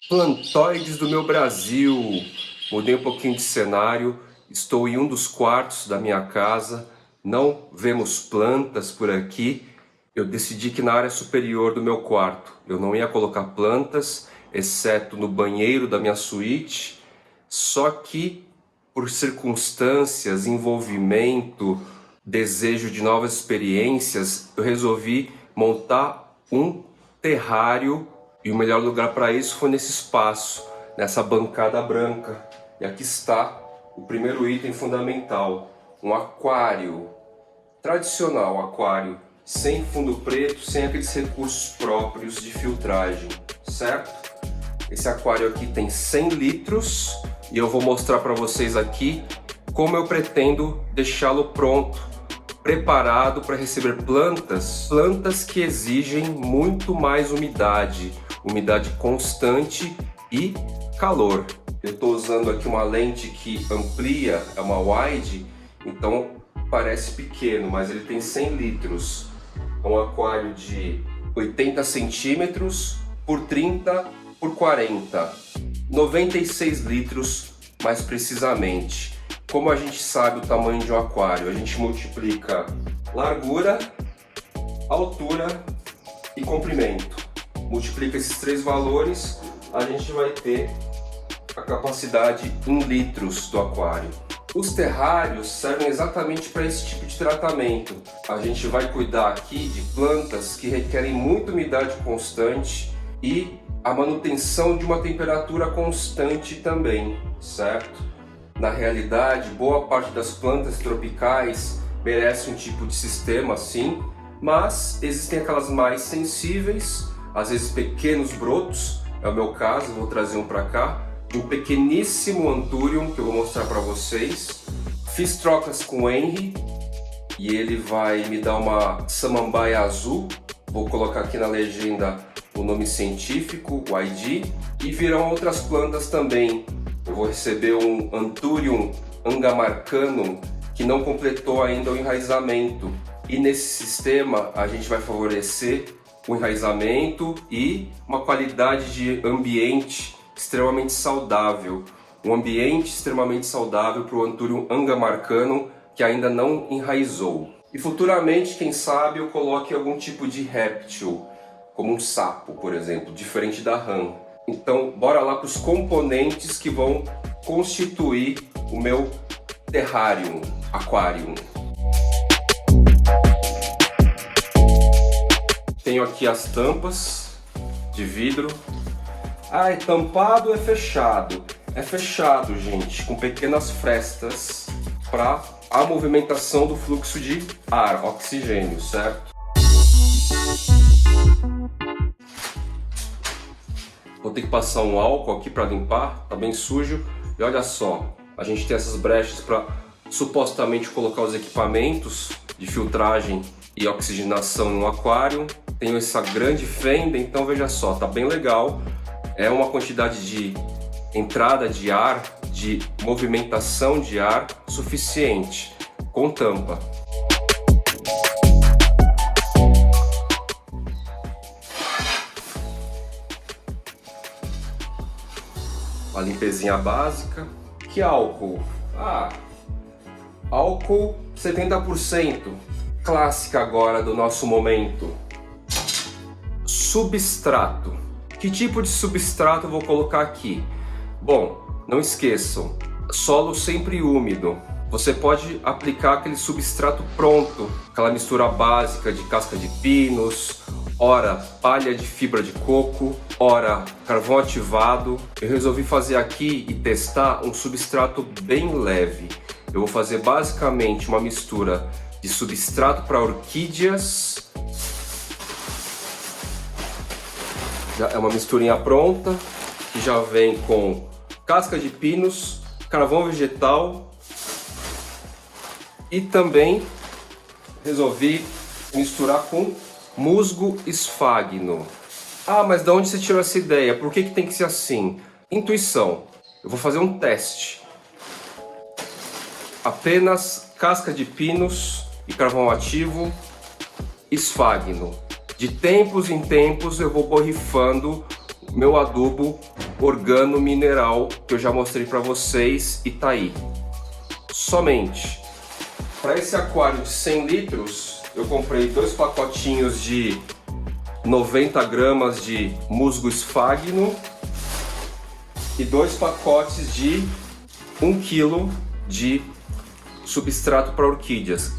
Plantóides do meu Brasil! Mudei um pouquinho de cenário, estou em um dos quartos da minha casa, não vemos plantas por aqui. Eu decidi que na área superior do meu quarto eu não ia colocar plantas, exceto no banheiro da minha suíte, só que por circunstâncias, envolvimento, desejo de novas experiências, eu resolvi montar um terrário. E o melhor lugar para isso foi nesse espaço, nessa bancada branca. E aqui está o primeiro item fundamental, um aquário. Tradicional aquário, sem fundo preto, sem aqueles recursos próprios de filtragem, certo? Esse aquário aqui tem 100 litros e eu vou mostrar para vocês aqui como eu pretendo deixá-lo pronto, preparado para receber plantas que exigem muito mais umidade constante e calor. Eu estou usando aqui uma lente que amplia, é uma wide, então parece pequeno, mas ele tem 100 litros. É um aquário de 80 centímetros por 30 por 40, 96 litros mais precisamente. Como a gente sabe o tamanho de um aquário? A gente multiplica largura, altura e comprimento. Multiplica esses três valores, a gente vai ter a capacidade em litros do aquário. Os terrários servem exatamente para esse tipo de tratamento. A gente vai cuidar aqui de plantas que requerem muita umidade constante e a manutenção de uma temperatura constante também, certo? Na realidade, boa parte das plantas tropicais merece um tipo de sistema assim, mas existem aquelas mais sensíveis, às vezes pequenos brotos, é o meu caso, vou trazer um para cá, de um pequeníssimo Anthurium que eu vou mostrar para vocês. Fiz trocas com o Henry e ele vai me dar uma samambaia azul, vou colocar aqui na legenda o nome científico, o ID, e virão outras plantas também. Eu vou receber um Anthurium angamarcanum que não completou ainda o enraizamento, e nesse sistema a gente vai favorecer o enraizamento e uma qualidade de ambiente extremamente saudável. Um ambiente extremamente saudável para o Anthurium angamarcanum que ainda não enraizou. E futuramente, quem sabe, eu coloque algum tipo de réptil, como um sapo, por exemplo, diferente da rã. Então, bora lá para os componentes que vão constituir o meu terrário, aquário. Tenho aqui as tampas de vidro. Ah, é tampado ou é fechado? É fechado, gente, com pequenas frestas para a movimentação do fluxo de ar, oxigênio, certo? Vou ter que passar um álcool aqui para limpar, tá bem sujo. E olha só, a gente tem essas brechas para supostamente colocar os equipamentos de filtragem e oxigenação no aquário. Tenho essa grande fenda, então veja só, tá bem legal. É uma quantidade de entrada de ar, de movimentação de ar suficiente, com tampa. Uma limpezinha básica. Que álcool? Álcool 70%. Clássica agora do nosso momento. Substrato. Que tipo de substrato eu vou colocar aqui? Bom, não esqueçam, solo sempre úmido. Você pode aplicar aquele substrato pronto, aquela mistura básica de casca de pinos, ora palha de fibra de coco, ora carvão ativado. Eu resolvi fazer aqui e testar um substrato bem leve. Eu vou fazer basicamente uma mistura de substrato para orquídeas. Já é uma misturinha pronta, que já vem com casca de pinos, carvão vegetal e também resolvi misturar com musgo esfagno. Ah, mas de onde você tirou essa ideia? Por que tem que ser assim? Intuição. Eu vou fazer um teste. Apenas casca de pinos e carvão ativo, esfagno. De tempos em tempos eu vou borrifando meu adubo organomineral que eu já mostrei para vocês e tá aí. Somente. Para esse aquário de 100 litros, eu comprei 2 pacotinhos de 90 gramas de musgo esfagno e 2 pacotes de 1 kg de substrato para orquídeas.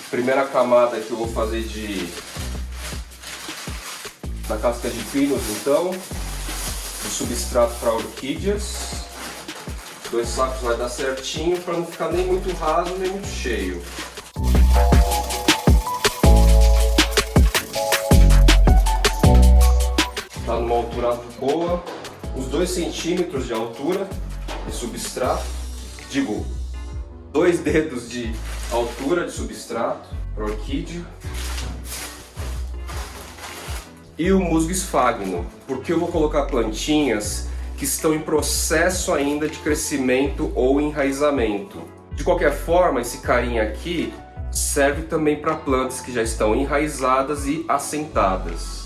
Primeira camada que eu vou fazer da casca de pinos, então, o substrato para orquídeas. 2 sacos vai dar certinho para não ficar nem muito raso nem muito cheio. Tá numa altura boa, uns 2 centímetros de altura de substrato, digo, 2 dedos de altura de substrato para orquídea. E o musgo esfagno, porque eu vou colocar plantinhas que estão em processo ainda de crescimento ou enraizamento. De qualquer forma, esse carinha aqui serve também para plantas que já estão enraizadas e assentadas.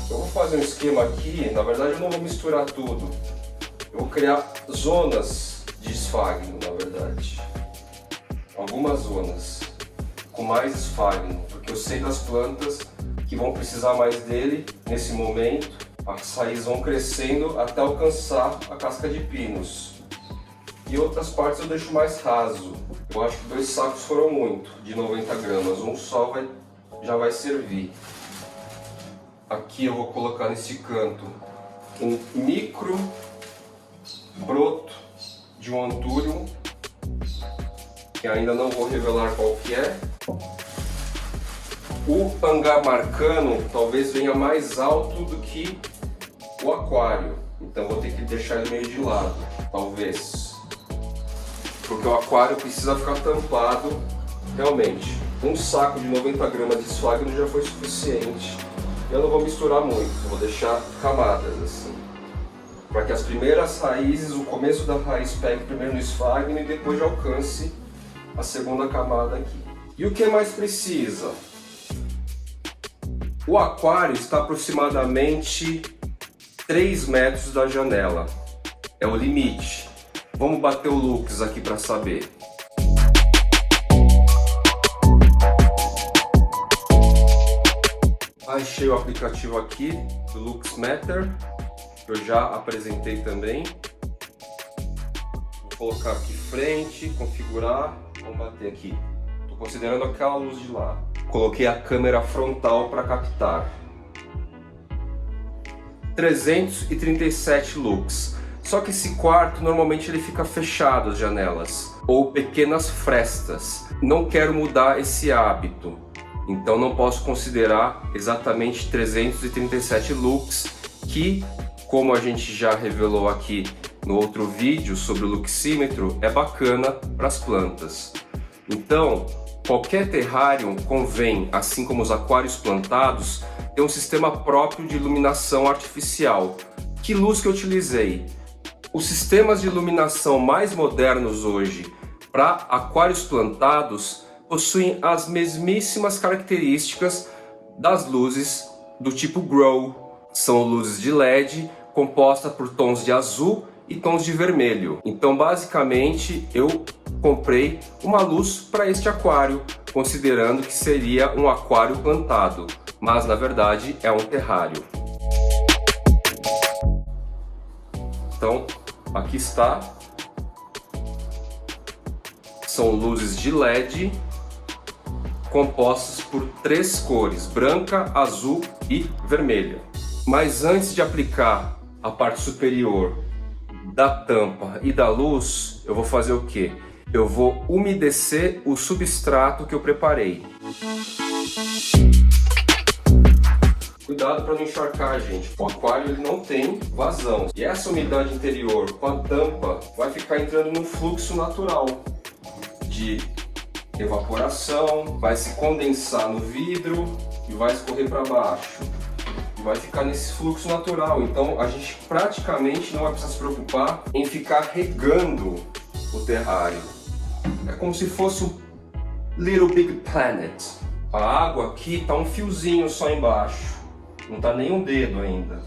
Eu vou fazer um esquema aqui, na verdade eu não vou misturar tudo. Eu vou criar zonas de esfagno, na verdade. Algumas zonas com mais esfagno, porque eu sei das plantas que vão precisar mais dele nesse momento. As raízes vão crescendo até alcançar a casca de pinos. E outras partes eu deixo mais raso. Eu acho que 2 sacos foram muito, de 90 gramas. Um só já vai servir. Aqui eu vou colocar nesse canto um micro broto de um antúrium, que ainda não vou revelar qual que é. O Pangamarcano talvez venha mais alto do que o aquário, então vou ter que deixar ele meio de lado, talvez. Porque o aquário precisa ficar tampado, realmente. Um saco de 90 gramas de esfagno já foi suficiente. Eu não vou misturar muito, vou deixar camadas assim. Para que as primeiras raízes, o começo da raiz pegue primeiro no esfagno e depois já alcance a segunda camada aqui. E o que mais precisa? O aquário está aproximadamente 3 metros da janela. É o limite. Vamos bater o Lux aqui para saber. Achei o aplicativo aqui do LuxMeter, que eu já apresentei também. Vou colocar aqui frente, configurar, vamos bater aqui. Estou considerando aquela luz de lá. Coloquei a câmera frontal para captar. 337 lux. Só que esse quarto normalmente ele fica fechado as janelas ou pequenas frestas. Não quero mudar esse hábito, então não posso considerar exatamente 337 lux, que, como a gente já revelou aqui no outro vídeo sobre o luxímetro, é bacana para as plantas. Então, qualquer terrário convém, assim como os aquários plantados, ter um sistema próprio de iluminação artificial. Que luz que eu utilizei? Os sistemas de iluminação mais modernos hoje para aquários plantados possuem as mesmíssimas características das luzes do tipo Grow. São luzes de LED compostas por tons de azul e tons de vermelho. Então, basicamente, eu comprei uma luz para este aquário, considerando que seria um aquário plantado, mas na verdade é um terrário. Então, aqui está. São luzes de LED compostas por 3 cores: branca, azul e vermelha. Mas antes de aplicar a parte superior da tampa e da luz, eu vou fazer o quê? Eu vou umedecer o substrato que eu preparei. Cuidado para não encharcar, gente. O aquário ele não tem vazão. E essa umidade interior com a tampa vai ficar entrando num fluxo natural de evaporação, vai se condensar no vidro e vai escorrer para baixo. E vai ficar nesse fluxo natural. Então a gente praticamente não vai precisar se preocupar em ficar regando o terrário. É como se fosse um Little Big Planet. A água aqui está um fiozinho só embaixo. Não tá nem um dedo ainda.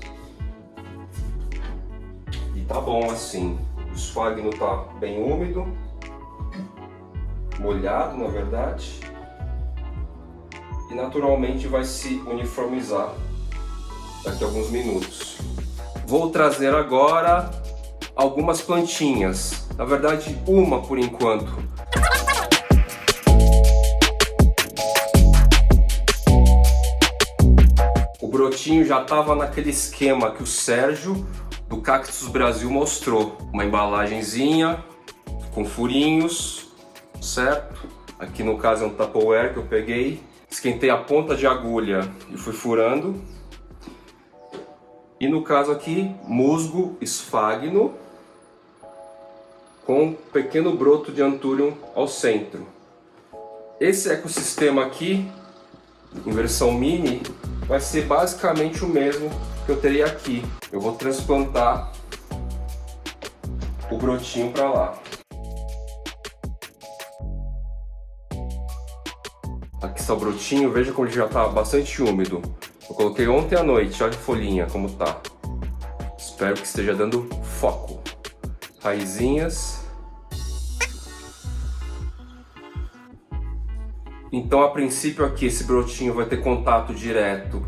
E tá bom assim. O esfagno tá bem úmido, molhado na verdade, e naturalmente vai se uniformizar daqui a alguns minutos. Vou trazer agora algumas plantinhas, na verdade uma por enquanto. O brotinho já estava naquele esquema que o Sérgio do Cactus Brasil mostrou, uma embalagenzinha com furinhos, certo? Aqui no caso é um Tupperware que eu peguei, esquentei a ponta de agulha e fui furando. E no caso aqui, musgo esfagno com um pequeno broto de Anthurium ao centro. Esse ecossistema aqui, em versão mini, vai ser basicamente o mesmo que eu teria aqui. Eu vou transplantar o brotinho para lá. Aqui está o brotinho, veja como ele já está bastante úmido. Eu coloquei ontem à noite, olha a folhinha como tá. Espero que esteja dando foco. Raizinhas. Então, a princípio aqui, esse brotinho vai ter contato direto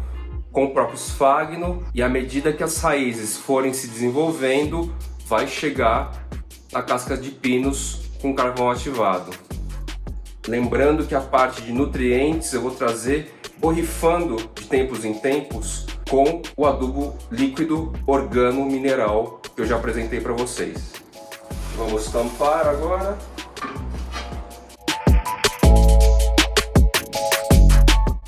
com o próprio esfagno, e à medida que as raízes forem se desenvolvendo, vai chegar na casca de pinos com carvão ativado. Lembrando que a parte de nutrientes eu vou trazer borrifando de tempos em tempos com o adubo líquido organo mineral que eu já apresentei para vocês. Vamos tampar agora.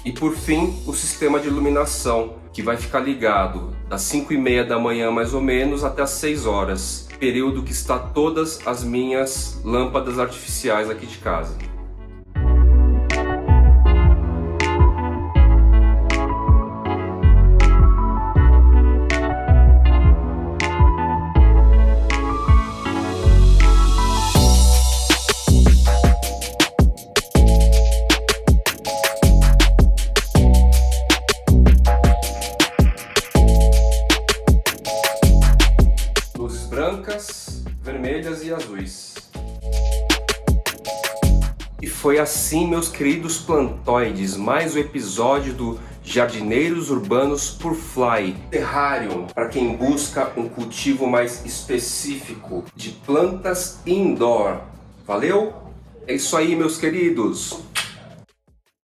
E por fim, o sistema de iluminação, que vai ficar ligado das 5h30 da manhã mais ou menos até as 6 horas, período que está todas as minhas lâmpadas artificiais aqui de casa. Brancas, vermelhas e azuis. E foi assim, meus queridos plantoides, mais um episódio do Jardineiros Urbanos por Fly Terrarium, para quem busca um cultivo mais específico de plantas indoor. Valeu? É isso aí, meus queridos!